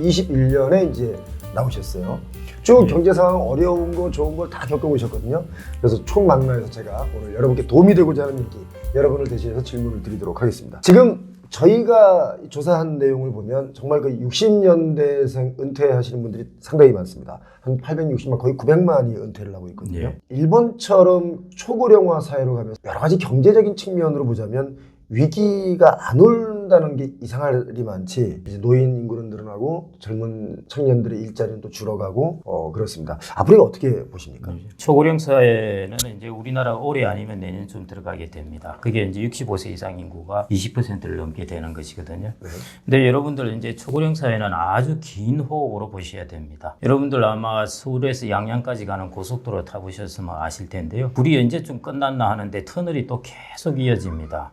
21년에 이제 나오셨어요. 쭉 예. 경제 상황 어려운 거 좋은 걸 다 겪어보셨거든요. 그래서 총 만나서 제가 오늘 여러분께 도움이 되고자 하는 얘기 여러분을 대신해서 질문을 드리도록 하겠습니다. 지금 저희가 조사한 내용을 보면 정말 그 60년대생 은퇴하시는 분들이 상당히 많습니다. 한 860만 거의 900만이 은퇴를 하고 있거든요. 예. 일본처럼 초고령화 사회로 가면서 여러 가지 경제적인 측면으로 보자면 위기가 안 온다는 게 이상하리 많지. 이제 노인 인구는 늘어나고 젊은 청년들의 일자리는 또 줄어가고 그렇습니다. 앞으로 어떻게 보십니까? 초고령 사회는 이제 우리나라 올해 아니면 내년쯤 들어가게 됩니다. 그게 이제 65세 이상 인구가 20%를 넘게 되는 것이거든요. 네. 근데 여러분들 이제 초고령 사회는 아주 긴 호흡으로 보셔야 됩니다. 여러분들 아마 서울에서 양양까지 가는 고속도로 타보셨으면 아실 텐데요. 불이 언제쯤 끝났나 하는데 터널이 또 계속 이어집니다.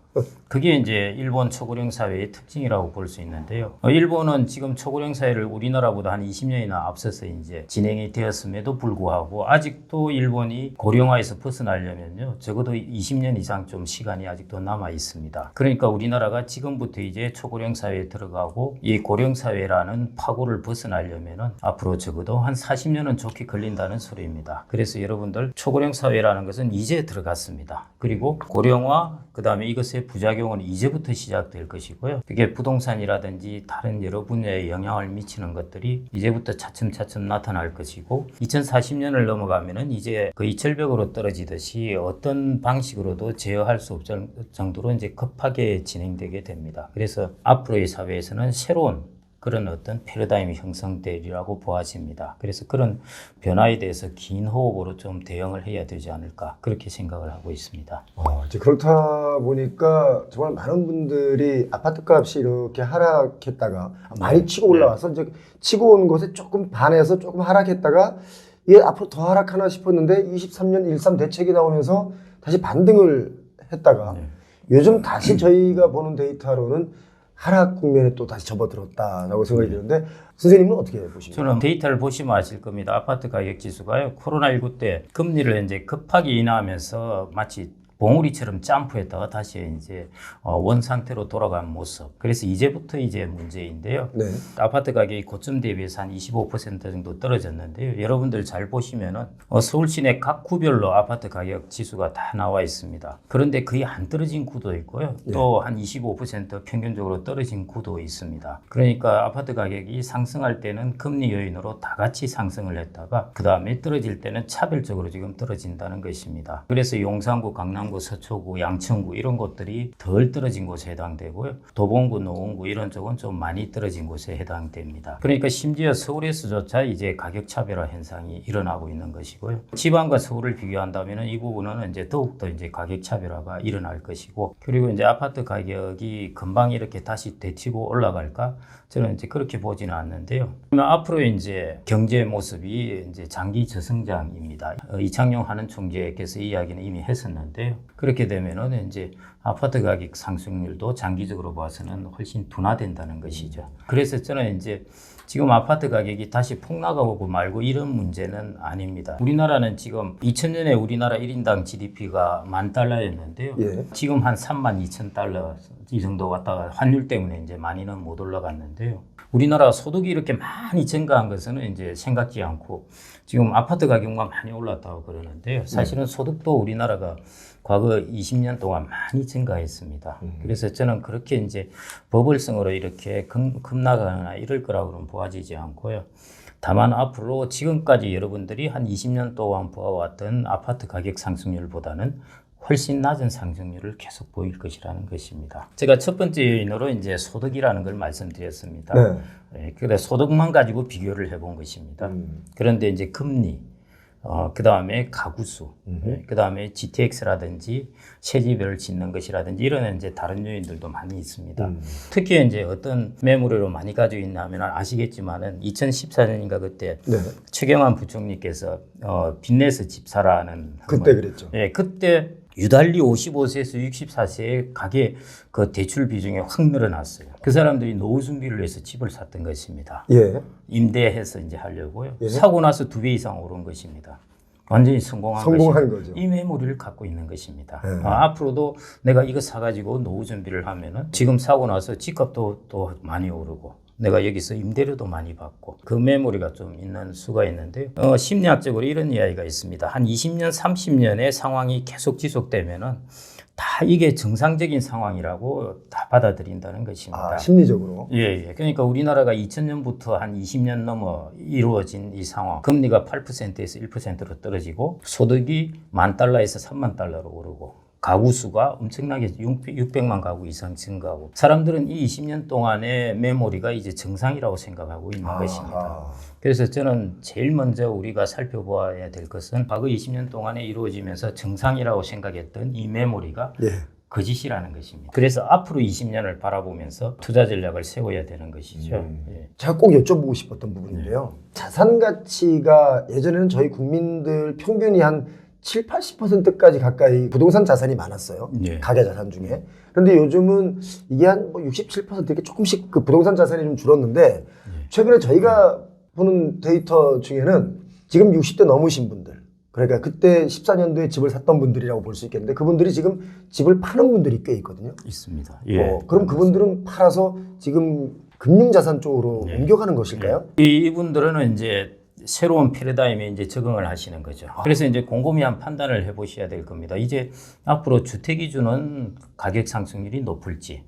그게 이제 일본 초고령 사회의 특징이라고 볼 수 있는데요. 일본은 지금 초고령 사회를 우리나라보다 한 20년이나 앞서서 이제 진행이 되었음에도 불구하고 아직도 일본이 고령화에서 벗어나려면요. 적어도 20년 이상 좀 시간이 아직도 남아 있습니다. 그러니까 우리나라가 지금부터 이제 초고령 사회에 들어가고 이 고령 사회라는 파고를 벗어나려면은 앞으로 적어도 한 40년은 좋게 걸린다는 소리입니다. 그래서 여러분들 초고령 사회라는 것은 이제 들어갔습니다. 그리고 고령화 그다음에 이것의 부작용은 이제부터 시작될 것이고요. 그게 부동산이라든지 다른 여러 분야에 영향을 미치는 것들이 이제부터 차츰차츰 나타날 것이고 2040년을 넘어가면은 이제 거의 절벽으로 떨어지듯이 어떤 방식으로도 제어할 수 없을 정도로 이제 급하게 진행되게 됩니다. 그래서 앞으로의 사회에서는 새로운 그런 어떤 패러다임이 형성되리라고 보아집니다. 그래서 그런 변화에 대해서 긴 호흡으로 좀 대응을 해야 되지 않을까 그렇게 생각을 하고 있습니다. 이제 그렇다 보니까 정말 많은 분들이 아파트 값이 이렇게 하락했다가 많이 치고 올라와서 이제 치고 온 것에 조금 반해서 조금 하락했다가 이게 앞으로 더 하락하나 싶었는데 23년 13 대책이 나오면서 다시 반등을 했다가 요즘 다시 저희가 보는 데이터로는 하락 국면에 또 다시 접어들었다라고 생각이 드는데 선생님은 어떻게 보십니까? 저는 데이터를 보시면 아실 겁니다. 아파트 가격 지수가요. 코로나19 때 금리를 이제 급하게 인하하면서 마치 봉우리처럼 점프했다가 다시 이제 원 상태로 돌아간 모습. 그래서 이제부터 이제 문제인데요. 네. 아파트 가격이 고점 대비해서 한 25% 정도 떨어졌는데요. 여러분들 잘 보시면은 서울 시내 각 구별로 아파트 가격 지수가 다 나와 있습니다. 그런데 거의 안 떨어진 구도 있고요. 또 한 25% 평균적으로 떨어진 구도 있습니다. 그러니까 아파트 가격이 상승할 때는 금리 요인으로 다 같이 상승을 했다가 그 다음에 떨어질 때는 차별적으로 지금 떨어진다는 것입니다. 그래서 용산구, 강남구, 서초구, 양천구 이런 곳들이 덜 떨어진 곳에 해당되고요. 도봉구, 노원구 이런 쪽은 좀 많이 떨어진 곳에 해당됩니다. 그러니까 심지어 서울에서조차 이제 가격 차별화 현상이 일어나고 있는 것이고요. 지방과 서울을 비교한다면 이 부분은 이제 더욱더 이제 가격 차별화가 일어날 것이고 그리고 이제 아파트 가격이 금방 이렇게 다시 되치고 올라갈까? 저는 이제 그렇게 보지는 않는데요. 그러면 앞으로 이제 경제 모습이 이제 장기 저성장입니다. 이창용 하는 총재께서 이야기는 이미 했었는데요. 그렇게 되면은 이제 아파트 가격 상승률도 장기적으로 봐서는 훨씬 둔화된다는 것이죠. 그래서 저는 이제 지금 아파트 가격이 다시 폭락하고 말고 이런 문제는 아닙니다. 우리나라는 지금 2000년에 우리나라 1인당 GDP가 $10,000였는데요. 지금 한 32,000달러 이 정도 왔다가 환율 때문에 이제 많이는 못 올라갔는데요. 우리나라 소득이 이렇게 많이 증가한 것은 이제 생각지 않고 지금 아파트 가격만 많이 올랐다고 그러는데요. 사실은 소득도 우리나라가 과거 20년 동안 많이 증가했습니다. 그래서 저는 그렇게 이제 버블성으로 이렇게 급락하거나 이럴 거라고는 보아지지 않고요. 다만 앞으로 지금까지 여러분들이 한 20년 동안 보아왔던 아파트 가격 상승률보다는 훨씬 낮은 상승률을 계속 보일 것이라는 것입니다. 제가 첫 번째 요인으로 이제 소득이라는 걸 말씀드렸습니다. 네, 그래 소득만 가지고 비교를 해본 것입니다. 그런데 이제 금리, 그 다음에 가구수, 그 다음에 GTX라든지 새집을 짓는 것이라든지 이런 이제 다른 요인들도 많이 있습니다. 특히 이제 어떤 매물으로 많이 가지고 있냐면 아시겠지만은 2014년인가 그때 최경환 부총리께서 빚내서 집 사라는 그때 그랬죠. 예, 그때 유달리 55세에서 64세의 가계 그 대출 비중이 확 늘어났어요. 그 사람들이 노후 준비를 해서 집을 샀던 것입니다. 임대해서 이제 하려고요. 사고 나서 2배 이상 오른 것입니다. 완전히 성공한 거죠. 이 메모리를 갖고 있는 것입니다. 앞으로도 내가 이거 사가지고 노후 준비를 하면은 지금 사고 나서 집값도 또 많이 오르고 내가 여기서 임대료도 많이 받고 그 메모리가 좀 있는 수가 있는데요. 심리학적으로 이런 이야기가 있습니다. 한 20년, 30년의 상황이 계속 지속되면은 다 이게 정상적인 상황이라고 다 받아들인다는 것입니다. 아, 심리적으로. 예, 예. 그러니까 우리나라가 2000년부터 한 20년 넘어 이루어진 이 상황. 금리가 8%에서 1%로 떨어지고 소득이 $10,000에서 $30,000로 오르고 가구 수가 엄청나게 600만 가구 이상 증가하고 사람들은 이 20년 동안의 메모리가 이제 정상이라고 생각하고 있는 것입니다. 그래서 저는 제일 먼저 우리가 살펴보아야 될 것은 과거 20년 동안에 이루어지면서 정상이라고 생각했던 이 메모리가 예. 거짓이라는 것입니다. 그래서 앞으로 20년을 바라보면서 투자 전략을 세워야 되는 것이죠. 예. 제가 꼭 여쭤보고 싶었던 부분인데요. 자산 가치가 예전에는 저희 국민들 평균이 한 7, 80%까지 가까이 부동산 자산이 많았어요. 예. 가계 자산 중에. 그런데 요즘은 이게 한 67% 이렇게 조금씩 그 부동산 자산이 좀 줄었는데 최근에 저희가 보는 데이터 중에는 지금 60대 넘으신 분들, 그러니까 그때 14년도에 집을 샀던 분들이라고 볼 수 있겠는데 그분들이 지금 집을 파는 분들이 꽤 있거든요. 있습니다. 예. 그럼 그분들은 팔아서 지금 금융자산 쪽으로 옮겨가는 것일까요? 이분들은 이제 새로운 패러다임에 이제 적응을 하시는 거죠. 그래서 이제 곰곰이한 판단을 해보셔야 될 겁니다. 이제 앞으로 주택이 주는 가격 상승률이 높을지,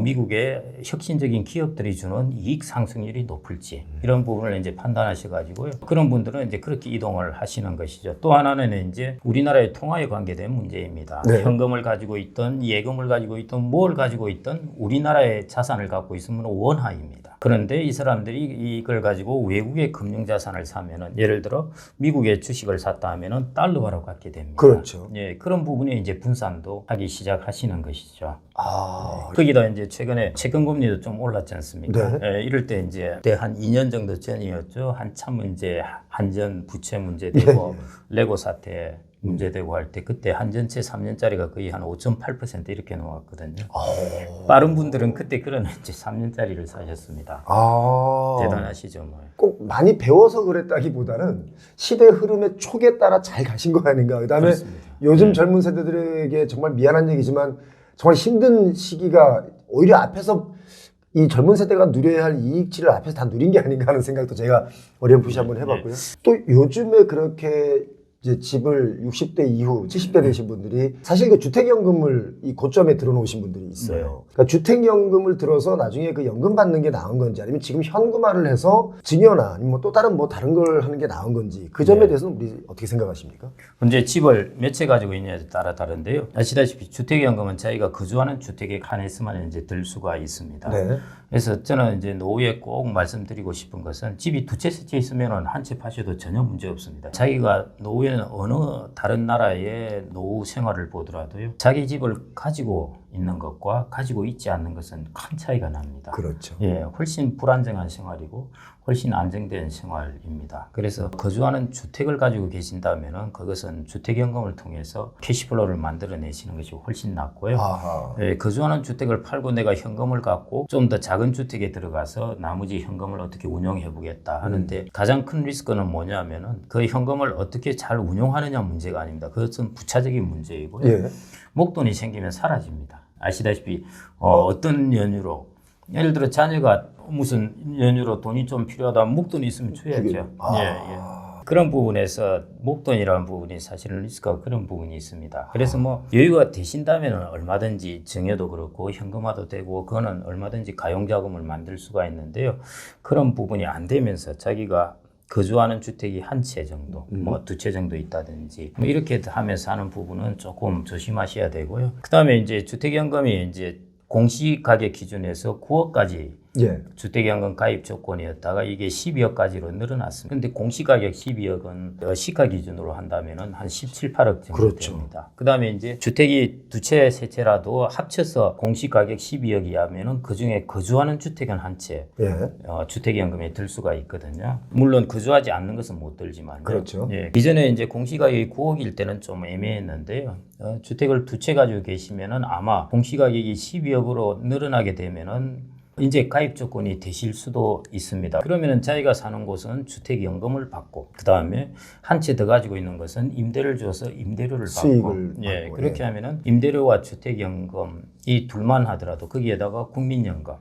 미국의 혁신적인 기업들이 주는 이익 상승률이 높을지 이런 부분을 이제 판단하셔가지고요. 그런 분들은 이제 그렇게 이동을 하시는 것이죠. 또 하나는 이제 우리나라의 통화에 관계된 문제입니다. 네. 현금을 가지고 있던 예금을 가지고 있던 뭘 가지고 있던 우리나라의 자산을 갖고 있으면 원화입니다. 그런데 이 사람들이 이걸 가지고 외국의 금융자산을 사면은 예를 들어 미국의 주식을 샀다 하면은 달러화로 갖게 됩니다. 그렇죠. 예, 그런 부분에 이제 분산도 하기 시작하시는 것이죠. 아, 거기다 이제 최근에 채권 금리도 좀 올랐지 않습니까? 네. 예, 이럴 때 이제 그때 한 2년 정도 전이었죠. 한참 문제, 한전 부채 문제되고 레고 사태 문제되고 할 때 그때 한전채 3년짜리가 거의 한 5.8% 이렇게 나왔거든요. 빠른 분들은 그때 그런 이제 3년짜리를 사셨습니다. 대단하시죠, 뭐. 꼭 많이 배워서 그랬다기보다는 시대 흐름의 촉에 따라 잘 가신 거 아닌가. 그다음에 그렇습니다. 요즘 젊은 세대들에게 정말 미안한 얘기지만 정말 힘든 시기가 오히려 앞에서 이 젊은 세대가 누려야 할 이익치를 앞에서 다 누린 게 아닌가 하는 생각도 제가 어렴풋이 한번 해봤고요. 또 요즘에 그렇게 이제 집을 60대 이후 70대 되신 분들이 사실 그 주택연금을 이 고점에 들어놓으신 분들이 있어요. 그러니까 주택연금을 들어서 나중에 그 연금 받는 게 나은 건지 아니면 지금 현금화를 해서 증여나 아니면 뭐 또 다른 다른 걸 하는 게 나은 건지 그 점에 대해서는 우리 어떻게 생각하십니까? 현재 집을 몇 채 가지고 있냐에 따라 다른데요. 아시다시피 주택연금은 자기가 거주하는 주택에 한해서만 이제 들 수가 있습니다. 네. 그래서 저는 이제 노후에 꼭 말씀드리고 싶은 것은 집이 두 채, 세 채 있으면 한 채 파셔도 전혀 문제 없습니다. 자기가 노후에는 어느 다른 나라의 노후 생활을 보더라도요. 자기 집을 가지고 있는 것과 가지고 있지 않는 것은 큰 차이가 납니다. 그렇죠. 예, 훨씬 불안정한 생활이고 훨씬 안정된 생활입니다. 그래서 거주하는 주택을 가지고 계신다면은 그것은 주택연금을 통해서 캐시플로우를 만들어내시는 것이 훨씬 낫고요. 예, 거주하는 주택을 팔고 내가 현금을 갖고 좀 더 작은 주택에 들어가서 나머지 현금을 어떻게 운용해 보겠다 하는데 가장 큰 리스크는 뭐냐면은 그 현금을 어떻게 잘 운용하느냐 문제가 아닙니다. 그것은 부차적인 문제이고요. 예. 목돈이 생기면 사라집니다. 아시다시피 어떤 연유로 예를 들어 자녀가 무슨 연유로 돈이 좀 필요하다면 목돈이 있으면 줘야죠. 예. 그런 부분에서 목돈이라는 부분이 사실은 리스크가 그런 부분이 있습니다. 그래서 뭐 여유가 되신다면 얼마든지 증여도 그렇고 현금화도 되고 그거는 얼마든지 가용자금을 만들 수가 있는데요. 그런 부분이 안 되면서 자기가 거주하는 주택이 한 채 정도, 뭐 두 채 정도 있다든지 뭐 이렇게 하면서 하는 부분은 조금 조심하셔야 되고요. 그다음에 이제 주택연금이 이제 공시가격 기준에서 9억까지 예. 주택연금 가입 조건이었다가 이게 12억까지로 늘어났습니다. 근데 공시가격 12억은 시가 기준으로 한다면은 한 17, 8억 정도 그렇죠. 됩니다. 그다음에 이제 주택이 두 채, 세 채라도 합쳐서 공시가격 12억이 하면은 그 중에 거주하는 주택은 한 채, 예. 주택연금에 들 수가 있거든요. 물론 거주하지 않는 것은 못 들지만. 그렇죠. 예. 이전에 이제 공시가격이 9억일 때는 좀 애매했는데요. 주택을 두 채 가지고 계시면은 아마 공시가격이 12억으로 늘어나게 되면은 이제 가입 조건이 되실 수도 있습니다. 그러면은 자기가 사는 곳은 주택연금을 받고 그 다음에 한 채 더 가지고 있는 것은 임대를 줘서 임대료를 받고 수익을 예, 받고, 그렇게 예. 하면은 임대료와 주택연금 이 둘만 하더라도 거기에다가 국민연금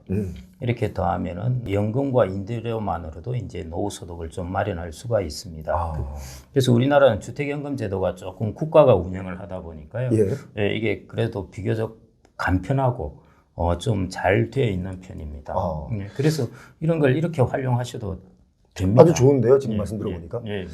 이렇게 더하면은 연금과 임대료만으로도 이제 노후소득을 좀 마련할 수가 있습니다. 아. 그래서 우리나라는 주택연금 제도가 조금 국가가 운영을 하다 보니까요. 예. 예, 이게 그래도 비교적 간편하고 좀 잘 되어 있는 편입니다. 아. 그래서 이런 걸 이렇게 활용하셔도 됩니다. 아주 좋은데요, 지금 말씀 들어보니까. 예, 예.